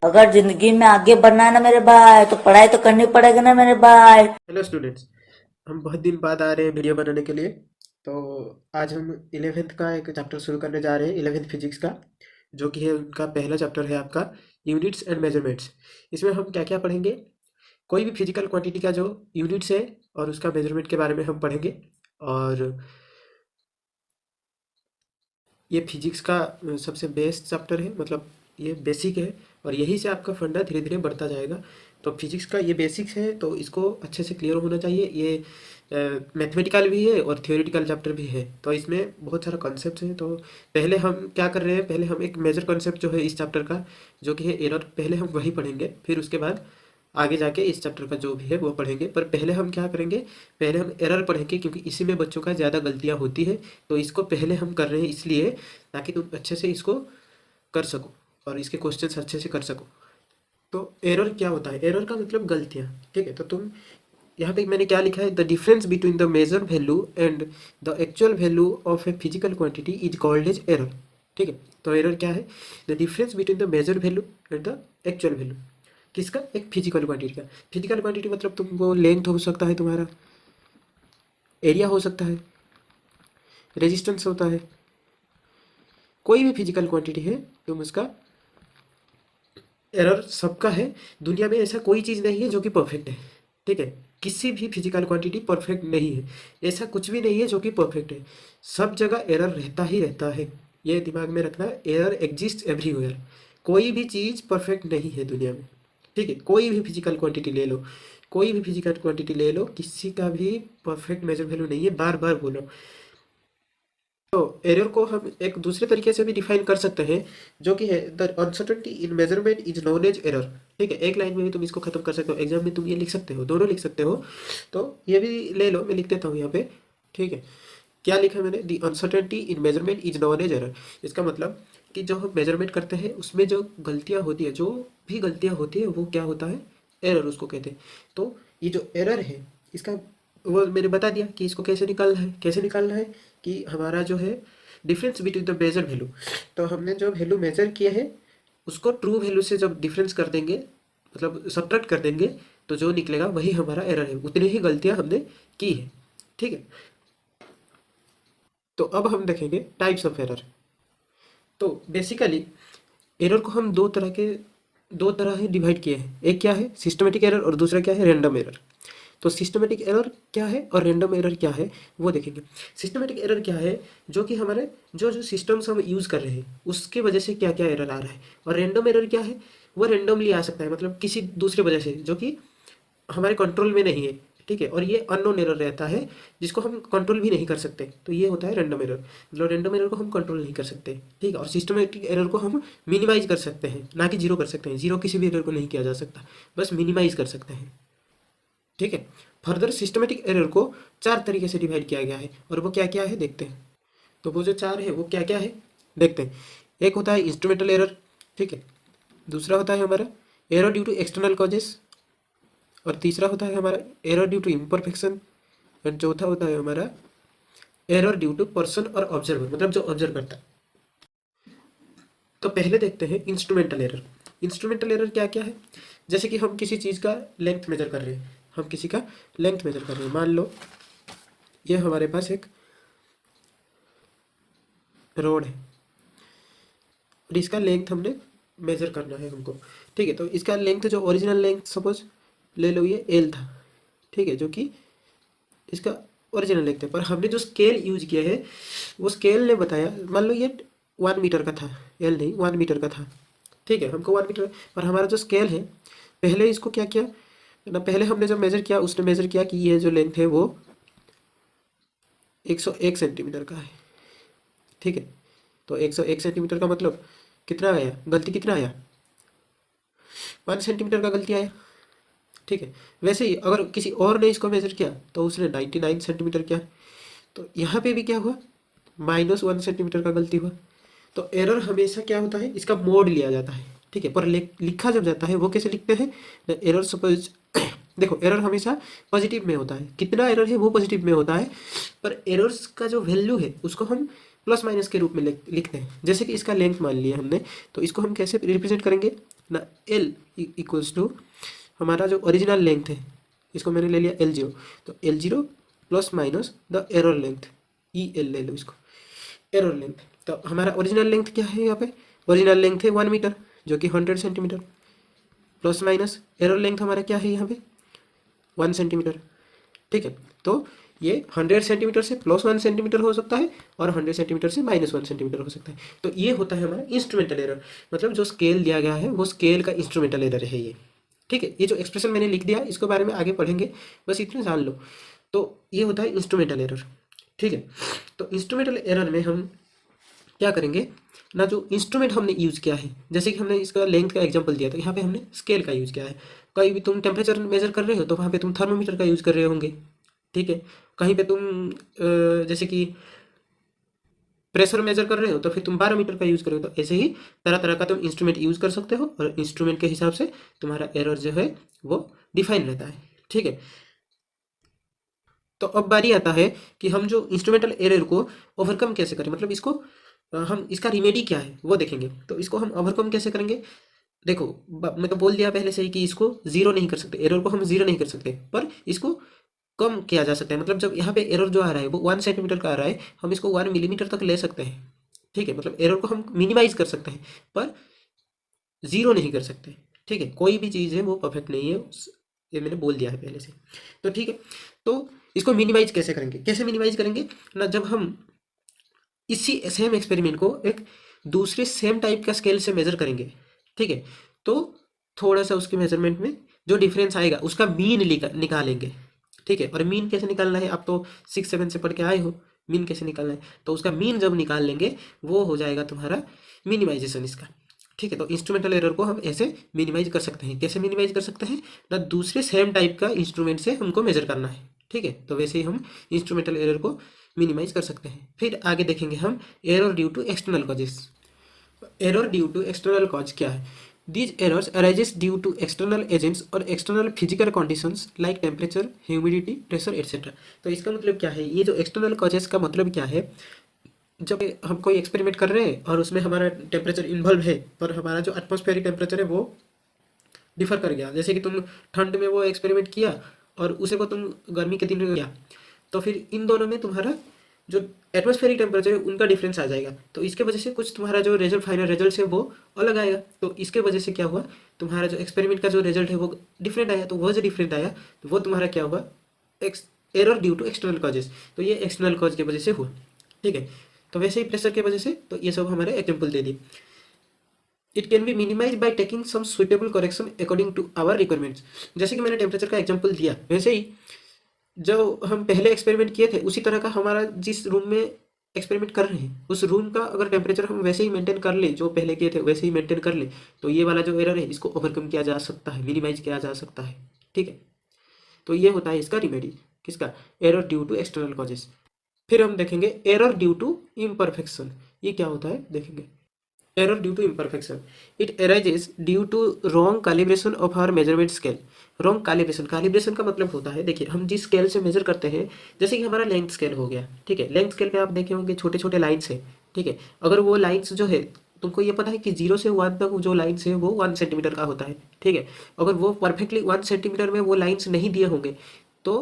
अगर जिंदगी में आगे बढ़ना है ना मेरे भाई, तो पढ़ाई तो करनी पड़ेगी ना मेरे भाई। Hello students. हम बहुत दिन बाद आ रहे हैं वीडियो बनाने के लिए। तो आज हम 11th का एक चैप्टर शुरू करने जा रहे हैं, 11th फिजिक्स का, जो कि है उनका पहला चैप्टर है आपका, यूनिट्स एंड मेजरमेंट्स। इसमें हम क्या क्या पढ़ेंगे? कोई भी फिजिकल क्वांटिटी का जो यूनिट्स है और उसका मेजरमेंट के बारे में हम पढ़ेंगे। और ये फिजिक्स का सबसे बेस्ट चैप्टर है, मतलब ये बेसिक है, और यही से आपका फंडा धीरे धीरे बढ़ता जाएगा। तो फिजिक्स का ये बेसिक्स है, तो इसको अच्छे से क्लियर होना चाहिए। ये मैथमेटिकल भी है और थियोरेटिकल चैप्टर भी है, तो इसमें बहुत सारा कॉन्सेप्ट हैं। तो पहले हम क्या कर रहे हैं, पहले हम एक मेजर कॉन्सेप्ट जो है इस चैप्टर का, जो कि है एरर, पहले हम वही पढ़ेंगे। फिर उसके बाद आगे जाके इस चैप्टर का जो भी है वो पढ़ेंगे। पर पहले हम क्या करेंगे, पहले हम एरर पढ़ेंगे, क्योंकि इसी में बच्चों का ज़्यादा गलतियाँ होती है। तो इसको पहले हम कर रहे हैं इसलिए, ताकि तुम अच्छे से इसको कर सको और इसके क्वेश्चंस अच्छे से कर सको। तो एरर क्या होता है? एरर का मतलब गलतियाँ। ठीक है, तो तुम यहाँ पे मैंने क्या लिखा है, the difference between the measure value and the actual value of a physical quantity is called as error. ठीक है, तो एरर क्या है? The difference between the measure value and the actual value. किसका? एक फिजिकल क्वांटिटी का। Physical quantity मतलब तुमको लेंथ हो सकता है, तुम्हारा एरिया हो सकता है, रेजिस्टेंस होता है, कोई भी फिजिकल क्वांटिटी है, तुम उसका एरर सबका है। दुनिया में ऐसा कोई चीज़ नहीं है जो कि परफेक्ट है। ठीक है, किसी भी फिजिकल क्वांटिटी परफेक्ट नहीं है। ऐसा कुछ भी नहीं है जो कि परफेक्ट है। सब जगह एरर रहता ही रहता है, ये दिमाग में रखना। Error exist everywhere. कोई भी चीज़ परफेक्ट नहीं है दुनिया में। ठीक है, कोई भी फिजिकल क्वांटिटी ले लो, कोई भी फिजिकल क्वांटिटी ले लो, किसी का भी परफेक्ट मेजर वैल्यू नहीं है, बार बार बोलो। तो एरर को हम एक दूसरे तरीके से भी डिफाइन कर सकते हैं, जो कि है the uncertainty in measurement is known as error. ठीक है, एक लाइन में भी तुम इसको खत्म कर सकते हो, एग्जाम में तुम ये लिख सकते हो, दोनों लिख सकते हो। तो ये भी ले लो, मैं लिख देता हूँ यहाँ पे। ठीक है, क्या लिखा है मैंने? The uncertainty in measurement is known as error. इसका मतलब कि जो हम मेजरमेंट करते हैं उसमें जो गलतियाँ होती है, जो भी गलतियाँ होती है, वो क्या होता है? एरर उसको कहते हैं। तो ये जो एरर है, इसका वो मैंने बता दिया कि इसको कैसे निकालना है। कैसे निकालना है कि हमारा जो है difference between the measure value, तो हमने जो वैल्यू मेजर किया है उसको ट्रू वैल्यू से जब डिफरेंस कर देंगे, मतलब सब्ट्रैक्ट कर देंगे, तो जो निकलेगा वही हमारा एरर है। उतनी ही गलतियां हमने की है। ठीक है, तो अब हम देखेंगे टाइप्स ऑफ एरर। तो बेसिकली एरर को हम दो तरह ही डिवाइड किए हैं। एक क्या है? सिस्टमेटिक एरर, और दूसरा क्या है? Random error. तो सिस्टमेटिक एरर क्या है और रैंडम एरर क्या है, वो देखेंगे। सिस्टमेटिक एरर क्या है? जो कि हमारे जो जो सिस्टम्स हम यूज़ कर रहे हैं उसके वजह से क्या क्या एरर आ रहा है। और रैंडम एरर क्या है? वो रैंडमली आ सकता है, मतलब किसी दूसरे वजह से, जो कि हमारे कंट्रोल में नहीं है। ठीक है, और ये अननोन एरर रहता है, जिसको हम कंट्रोल भी नहीं कर सकते। तो ये होता है रैंडम एरर, मतलब रैंडम एरर को हम कंट्रोल नहीं कर सकते। ठीक है, और सिस्टमेटिक एरर को हम मिनिमाइज कर सकते हैं, ना कि जीरो कर सकते हैं। जीरो किसी भी एरर को नहीं किया जा सकता, बस मिनिमाइज कर सकते हैं। ठीक है, फर्दर सिस्टमेटिक एरर को चार तरीके से डिवाइड किया गया है, और वो क्या क्या है देखते हैं। तो वो जो चार है वो क्या क्या है देखते हैं। एक होता है इंस्ट्रूमेंटल एरर। ठीक है, दूसरा होता है हमारा error due to external causes, और तीसरा होता है हमारा एरर ड्यू टू इम्परफेक्शन, और चौथा होता है हमारा एरर ड्यू टू पर्सन और ऑब्जर्वर, मतलब जो ऑब्जर्व करता है। तो पहले देखते हैं इंस्ट्रूमेंटल एरर। इंस्ट्रूमेंटल एरर क्या क्या है? जैसे कि हम किसी चीज़ का लेंथ मेजर कर रहे हैं, हम किसी का लेंथ मेजर कर रहे हैं। मान लो ये हमारे पास एक रोड है, और इसका लेंथ हमने मेजर करना है हमको। ठीक है, तो इसका लेंथ, जो ओरिजिनल लेंथ सपोज ले लो ये एल था। ठीक है, जो कि इसका ओरिजिनल लेंथ है, पर हमने जो स्केल यूज किया है वो स्केल ने बताया, मान लो ये 1 मीटर का था, एल नहीं 1 मीटर का था। ठीक है, हमको 1 मीटर, पर हमारा जो स्केल है, पहले इसको क्या किया ना, पहले हमने जब मेजर किया उसने मेजर किया कि ये जो लेंथ है वो 101 सेंटीमीटर का है। ठीक है, तो 101 सेंटीमीटर का मतलब कितना आया, गलती कितना आया? 1 सेंटीमीटर का गलती आया। ठीक है, वैसे ही अगर किसी और ने इसको मेजर किया तो उसने 99 सेंटीमीटर किया। तो यहाँ पे भी क्या हुआ, -1 सेंटीमीटर का गलती हुआ। तो एरर हमेशा क्या होता है, इसका मोड लिया जाता है। ठीक है, पर लिखा जब जाता है वो कैसे लिखते हैं? एरर सपोज देखो, एरर हमेशा पॉजिटिव में होता है, कितना एरर है वो पॉजिटिव में होता है, पर एरर्स का जो वैल्यू है उसको हम प्लस माइनस के रूप में लिखते हैं। जैसे कि इसका लेंथ मान लिया हमने, तो इसको हम कैसे रिप्रेजेंट करेंगे? ना एल इक्वल्स टू हमारा जो ओरिजिनल लेंथ है, इसको मैंने ले लिया L0, तो L0 plus minus the error length, EL ले लो इसको, एरर लेंथ। तो हमारा ओरिजिनल लेंथ क्या है यहाँ पे, ओरिजिनल लेंथ है 1 मीटर जो कि 100 centimetre, plus minus error length हमारा क्या है यहाँ पे 1 सेंटीमीटर। ठीक है, तो ये 100 सेंटीमीटर से प्लस 1 सेंटीमीटर हो सकता है और 100 सेंटीमीटर से माइनस 1 सेंटीमीटर हो सकता है। तो ये होता है हमारा इंस्ट्रूमेंटल एरर, मतलब जो स्केल दिया गया है वो स्केल का इंस्ट्रूमेंटल एरर है ये। ठीक है, ये जो एक्सप्रेशन मैंने लिख दिया इसके बारे में आगे पढ़ेंगे, बस इतना जान लो। तो ये होता है इंस्ट्रूमेंटल एरर। ठीक है, तो इंस्ट्रूमेंटल एरर में हम क्या करेंगे ना, जो इंस्ट्रूमेंट हमने यूज़ किया है, जैसे कि हमने इसका लेंथ का एग्जांपल दिया, तो यहाँ पे हमने स्केल का यूज़ किया है। कहीं भी तुम टेम्परेचर मेजर कर रहे हो तो वहाँ पे तुम थर्मोमीटर का यूज़ कर रहे होंगे। ठीक है, कहीं पे तुम जैसे कि प्रेशर मेजर कर रहे हो तो फिर तुम 12 मीटर का यूज़ करोगे। तो ऐसे ही तरह तरह का तुम इंस्ट्रूमेंट यूज़ कर सकते हो और इंस्ट्रूमेंट के हिसाब से तुम्हारा एरर जो है वो डिफाइन रहता है। ठीक है, तो अब बारी आता है कि हम जो इंस्ट्रूमेंटल एरर को ओवरकम कैसे करें, मतलब इसको हम इसका रिमेडी क्या है वो देखेंगे। तो इसको हम ओवरकम कैसे करेंगे, देखो मैं तो बोल दिया पहले से ही कि इसको जीरो नहीं कर सकते, एरर को हम जीरो नहीं कर सकते, पर इसको कम किया जा सकता है। मतलब जब यहाँ पे एरर जो आ रहा है वो 1 सेंटीमीटर का आ रहा है, हम इसको 1 मिलीमीटर तक ले सकते हैं। ठीक है, मतलब एरर को हम मिनिमाइज कर सकते हैं पर जीरो नहीं कर सकते। ठीक है, कोई भी चीज़ है वो परफेक्ट नहीं है, ये मैंने बोल दिया है पहले से। तो ठीक है, तो इसको मिनिमाइज कैसे करेंगे, कैसे मिनिमाइज करेंगे ना, जब हम इसी सेम एक्सपेरिमेंट को एक दूसरे सेम टाइप का स्केल से मेजर करेंगे। ठीक है, तो थोड़ा सा उसके मेजरमेंट में जो डिफरेंस आएगा उसका मीन निकालेंगे। ठीक है, और मीन कैसे निकालना है, आप तो 6-7 से पढ़ के आए हो, मीन कैसे निकालना है, तो उसका मीन जब निकाल लेंगे वो हो जाएगा तुम्हारा मिनिमाइजेशन इसका। ठीक है, तो इंस्ट्रूमेंटल एरर को हम ऐसे मिनिमाइज कर सकते हैं। कैसे मिनिमाइज कर सकते हैं ना, दूसरे सेम टाइप का इंस्ट्रूमेंट से हमको मेजर करना है। ठीक है, तो वैसे ही हम इंस्ट्रूमेंटल एरर को मिनिमाइज कर सकते हैं। फिर आगे देखेंगे हम error due to external causes. Error due to external cause क्या है, these errors arises due to external agents और external physical conditions like temperature, humidity, pressure etcetera. तो इसका मतलब क्या है, ये जो एक्सटर्नल कॉजेस का मतलब क्या है, जब हम कोई एक्सपेरिमेंट कर रहे हैं और उसमें हमारा टेम्परेचर इन्वॉल्व है पर हमारा जो एटमॉस्फेरिक टेम्परेचर है वो डिफर कर गया, जैसे कि तुम ठंड में वो एक्सपेरिमेंट किया और उसे को तुम गर्मी के दिन में किया, तो फिर इन दोनों में तुम्हारा जो एटमॉस्फेरिक टेम्परेचर है उनका डिफरेंस आ जाएगा। तो इसके वजह से कुछ तुम्हारा जो रिजल्ट, फाइनल रिजल्ट है वो अलग आएगा। तो इसके वजह से क्या हुआ, तुम्हारा जो एक्सपेरिमेंट का जो रिजल्ट है वो डिफरेंट आया। तो वो जो डिफरेंट आया तो वो तुम्हारा क्या हुआ, error due to external causes. तो ये एक्सटर्नल कॉज की वजह से हुआ। ठीक है, तो वैसे ही प्रेशर की वजह से, तो ये सब हमारे एग्जाम्पल दे दिए। It can be minimize by taking some suitable correction according to our requirements. जैसे कि मैंने टेम्परेचर का एग्जाम्पल दिया, वैसे ही जो हम पहले एक्सपेरिमेंट किए थे उसी तरह का हमारा जिस रूम में एक्सपेरिमेंट कर रहे हैं उस रूम का अगर टेम्परेचर हम वैसे ही मेंटेन कर ले, जो पहले किए थे वैसे ही मेंटेन कर ले, तो ये वाला जो एरर है इसको ओवरकम किया जा सकता है, मिनिमाइज किया जा सकता है। ठीक है, तो ये होता है इसका रिमेडी, किसका, error due to external causes. फिर हम देखेंगे एरर ड्यू टू इम्परफेक्शन। ये क्या होता है देखेंगे, error due to imperfection, it arises due to wrong calibration of our measurement scale. Wrong calibration, calibration का मतलब होता है, देखिए हम जिस स्केल से मेजर करते हैं, जैसे कि हमारा लेंथ स्केल हो गया। ठीक है, लेंथ स्केल पे आप देखे होंगे छोटे छोटे लाइन्स है। ठीक है, अगर वो लाइन्स जो है, तुमको ये पता है कि 0 से 1 तक जो लाइन्स है वो 1 सेंटीमीटर का होता है। ठीक है, अगर वो परफेक्टली 1 सेंटीमीटर में वो लाइन्स नहीं दिए होंगे तो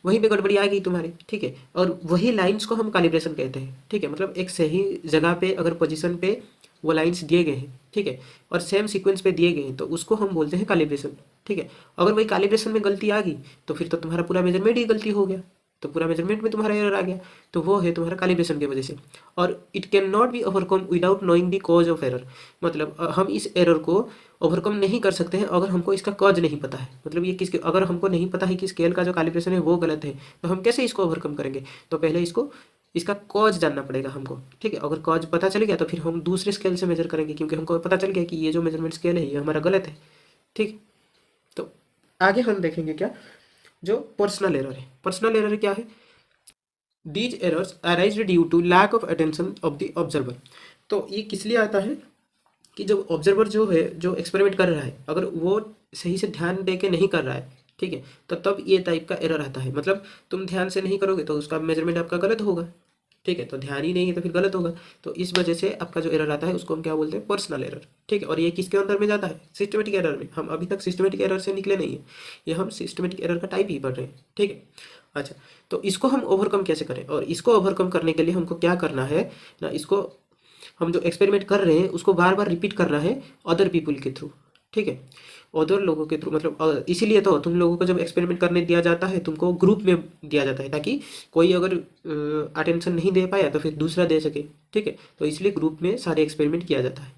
वहीं पे गड़बड़ी आ गई तुम्हारी। ठीक है, और वही लाइन्स को हम कैलिब्रेशन कहते हैं। ठीक है, मतलब एक सही जगह पे अगर पोजीशन पे वो लाइन्स दिए गए हैं, ठीक है, और सेम सीक्वेंस पे दिए गए हैं, तो उसको हम बोलते हैं कैलिब्रेशन। ठीक है, अगर वही कैलिब्रेशन में गलती आ गई तो फिर तो तुम्हारा पूरा मेजरमेंट ही गलती हो गया, तो पूरा मेजरमेंट में तुम्हारा एरर आ गया। तो वो है तुम्हारा कैलिब्रेशन की वजह से। और it can not be overcome without knowing the cause of error. मतलब हम इस एरर को ओवरकम नहीं कर सकते हैं अगर हमको इसका कॉज नहीं पता है। मतलब ये किसके, अगर हमको नहीं पता है कि स्केल का जो कैलिब्रेशन है वो गलत है, तो हम कैसे इसको ओवरकम करेंगे, तो पहले इसको इसका कॉज जानना पड़ेगा हमको। ठीक है, अगर कॉज पता चल गया तो फिर हम दूसरे स्केल से मेजर करेंगे, क्योंकि हमको पता चल गया कि ये जो मेजरमेंट स्केल है ये हमारा गलत है। ठीक, तो आगे हम देखेंगे क्या, जो पर्सनल एरर है। पर्सनल एरर क्या है, these errors arise due to lack of attention of the observer. तो ये किस लिए आता है कि जब ऑब्जर्वर जो है, जो एक्सपेरिमेंट कर रहा है, अगर वो सही से ध्यान दे के नहीं कर रहा है, ठीक है, तो तब ये टाइप का एरर आता है। मतलब तुम ध्यान से नहीं करोगे तो उसका मेजरमेंट आपका गलत होगा। ठीक है, तो ध्यान ही नहीं है तो फिर गलत होगा। तो इस वजह से आपका जो एरर आता है उसको हम क्या बोलते हैं, पर्सनल एरर। ठीक है, और ये किसके अंदर में जाता है, सिस्टमेटिक एरर में। हम अभी तक सिस्टमेटिक एरर से निकले नहीं है, ये हम सिस्टमेटिक एरर का टाइप ही पढ़ रहे हैं। ठीक है, अच्छा, तो इसको हम ओवरकम कैसे करें, और इसको ओवरकम करने के लिए हमको क्या करना है ना, इसको हम जो एक्सपेरिमेंट कर रहे हैं उसको बार बार रिपीट करना है अदर पीपल के थ्रू। ठीक है, अदर लोगों के थ्रू, मतलब इसीलिए तो तुम लोगों को जब एक्सपेरिमेंट करने दिया जाता है तुमको ग्रुप में दिया जाता है, ताकि कोई अगर अटेंशन नहीं दे पाया तो फिर दूसरा दे सके। ठीक है, तो इसलिए ग्रुप में सारे एक्सपेरिमेंट किया जाता है।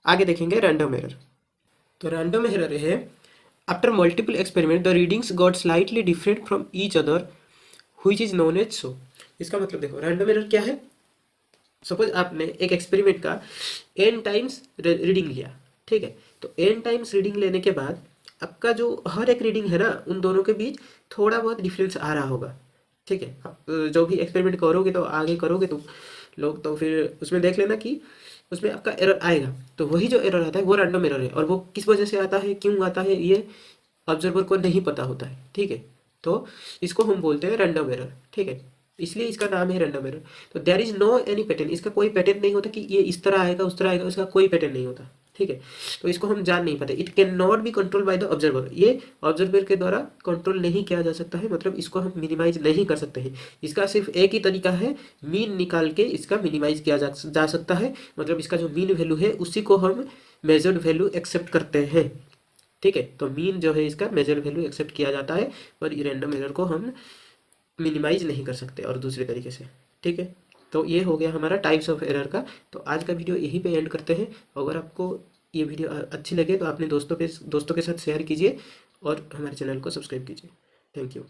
आगे देखेंगे रैंडम एरर। तो रैंडम एरर है, after multiple experiment the readings got slightly different from each other which is known as so. इसका मतलब देखो, रैंडम एरर क्या है, सपोज आपने एक एक्सपेरिमेंट का n टाइम्स रीडिंग लिया। ठीक है, तो n टाइम्स रीडिंग लेने के बाद आपका जो हर एक रीडिंग है ना, उन दोनों के बीच थोड़ा बहुत डिफरेंस आ रहा होगा। ठीक है, आप जो भी एक्सपेरिमेंट करोगे तो आगे करोगे तुम लोग, तो फिर उसमें देख लेना कि उसमें आपका एरर आएगा। तो वही जो एरर आता है वो रैंडम एरर है, और वो किस वजह से आता है, क्यों आता है, ये ऑब्जर्वर को नहीं पता होता है। ठीक है, तो इसको हम बोलते हैं रैंडम एरर। ठीक है, इसलिए इसका नाम है रैंडम एरर। तो there is no any pattern, इसका कोई पैटर्न नहीं होता कि ये इस तरह आएगा उस तरह आएगा, इसका कोई पैटर्न नहीं होता। ठीक है, तो इसको हम जान नहीं पाते। It can not be control by the observer, ये ऑब्जर्वर के द्वारा कंट्रोल नहीं किया जा सकता है, मतलब इसको हम मिनिमाइज नहीं कर सकते हैं। इसका सिर्फ एक ही तरीका है, मीन निकाल के इसका मिनिमाइज किया जा सकता है। मतलब इसका जो मीन वैल्यू है उसी को हम मेजर्ड वैल्यू एक्सेप्ट करते हैं। ठीक है, तो मीन जो है इसका मेजर वैल्यू एक्सेप्ट किया जाता है, पर ये रैंडम एरर को हम मिनिमाइज नहीं कर सकते और दूसरे तरीके से। ठीक है, तो ये हो गया हमारा टाइप्स ऑफ एरर का। तो आज का वीडियो यहीं पे एंड करते हैं। अगर आपको ये वीडियो अच्छी लगे तो अपने दोस्तों के साथ शेयर कीजिए और हमारे चैनल को सब्सक्राइब कीजिए। Thank you.